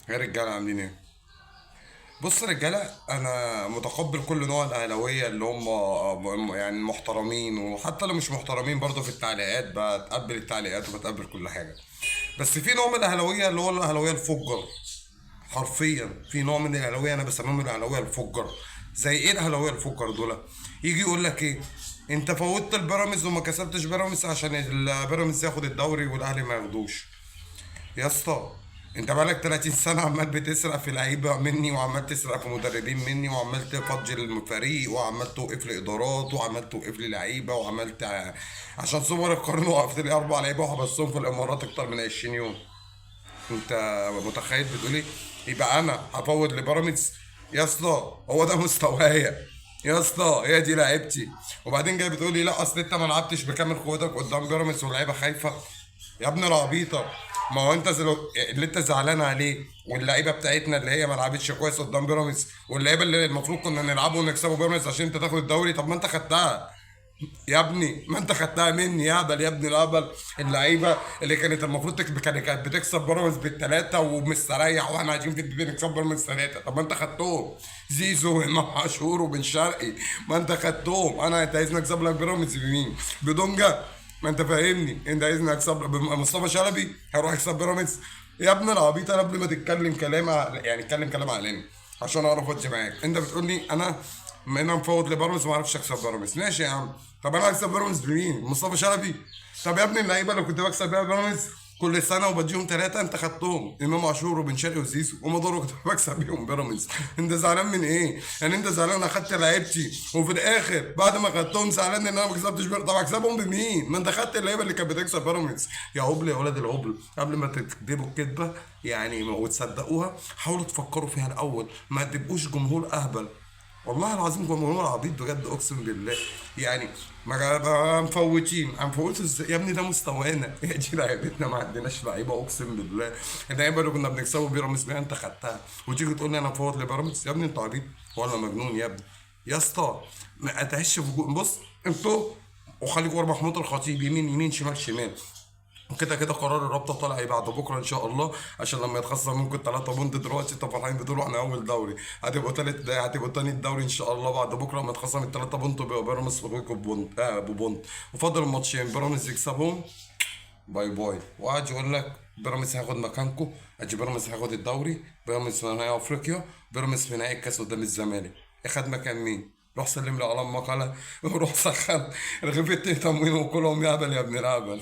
يا رجاله عاملين ايه؟ بص يا رجاله، انا متقبل كل نوع الاهلاويه اللي هم يعني محترمين، وحتى لو مش محترمين برضه في التعليقات بتقبل التعليقات وبتقبل كل حاجه. بس في نوع من الاهلاويه اللي هو الاهلاويه الفجر. حرفيا في نوع من الاهلاويه انا بسميهم الاهلاويه الفجر. زي ايه الاهلاويه الفجر دول؟ يجي يقول لك ايه؟ انت فوتت البيراميدز وما كسبتش بيراميدز عشان البيراميدز ياخد الدوري والاهلي ما ياخدوش. يا اسطى، انت بقالك 30 سنة عمال بتسرق في لعيبة مني، وعمال تسرق في مدربين مني، وعمال تفجر الفريق، وعمال توقف لي ادارات، وعمال توقف لي لعيبة، عشان سوبر القرن وقفت لي 4 لعيبة وحبستهم في الامارات اكتر من 20 يوم. انت متخيل بتقول ايه؟ يبقى انا هفوض لبيراميدز؟ يا اسطى، هو ده مستوايا؟ يا اسطى، هي دي لعيبتي؟ وبعدين جاي بتقول لي لا اصل انت ما لعبتش بكامل قوتك قدام بيراميدز واللعيبه خايفه. يا ابن العبيطه، ما هو انت اللي انت زعلان عليه، واللعيبه بتاعتنا اللي هي ما لعبتش كويس قدام بيراميدز، واللعيبه اللي المفروض كنا نلعبه ونكسبه بيراميدز عشان انت تاخد الدوري. طب ما انت خدتها يا ابني، ما انت خدتها مني يا هبل، يا ابني الهبل. اللعيبه اللي كانت المفروض كانت بتكسب بيراميدز بالثلاثه ومستريح، واحنا عايزين في الدوري نكسب بيراميدز ثلاثه. طب ما انت خدتهم. زيزو وامام عاشور وبن شرقي، ما انت خدتهم. انت عايزني اكسب لك بيراميدز بمين؟ بدونجا؟ ما انت فاهمني، انت عايزني اكسب مصطفى شلبي هيروح يكسب بيراميدز؟ يا ابن العبيط، انا قبل ما تتكلم كلام يعني اتكلم كلام عقلاني عشان اعرف ادي معاك. انت بتقول لي انا ما انا مفوض لبيراميدز ما اعرفش اكسب بيراميدز، ماشي يا عم. طب انا هكسب بيراميدز بمين؟ مصطفى شلبي؟ طب يا ابني اللعيبه اللي كنت بكسب بيها بيراميدز كل سنه وبديهم ثلاثه انت خدتهم، امام عاشور وبن شرقي وزيزو، وما دول كنت بكسب بيهم بيراميدز. انت زعلان من ايه؟ يعني انت زعلان انا خدت لعيبتي وفي الاخر بعد ما خدتهم زعلان ان انا ما كسبتش بيراميدز؟ طب اكسبهم بمين؟ ما انت خدت اللعيبه اللي كانت بتكسب بيراميدز. يا هبل يا ولاد الهبل، قبل ما تكذبوا الكذبه يعني وتصدقوها حاولوا تفكروا فيها الاول، ما تبقوش جمهور اهبل. والله العظيم جمهور عبيط بجد، اقسم بالله. يعني مفوتين هنفوتوا ازاي يا ابني؟ ده مستوانا هي دي لعيبتنا، ما عندناش لعيبه اقسم بالله. اللعيبه اللي كنا بنكسبه بيراميدز بيها انت خدتها، وتيجي تقول لي انا مفوت لبيراميدز؟ يا ابني انت عبيط ولا مجنون يا ابني؟ يا اسطى، ما تعيش في بص، انتوا وخلي جوه محمود الخطيب يمين يمين شمال شمال. وكده كده قرار الرابطه طالع ايه بعد بكره ان شاء الله، عشان لما يتخصم منكم 3 بونت دلوقتي انتوا فرحانين بتقولوا احنا اول دوري، هتبقوا تاني الدوري ان شاء الله بعد بكره لما يتخصم ال3 بونت بيبقى بيراميدز فوقكم ببونت ببونت. وفاضل الماتشين بيراميدز يكسبهم، باي باي. وقعد يقول لك بيراميدز هياخد مكانكم، ادي بيراميدز هياخد الدوري، بيراميدز في نهائي افريقيا، بيراميدز في نهائي الكاس قدام الزمالك. اخد مكان مين؟ روح سلم لي على مقاله وروح سخن رغيف التموين وكلهم يا هبل يا ابن الهبل.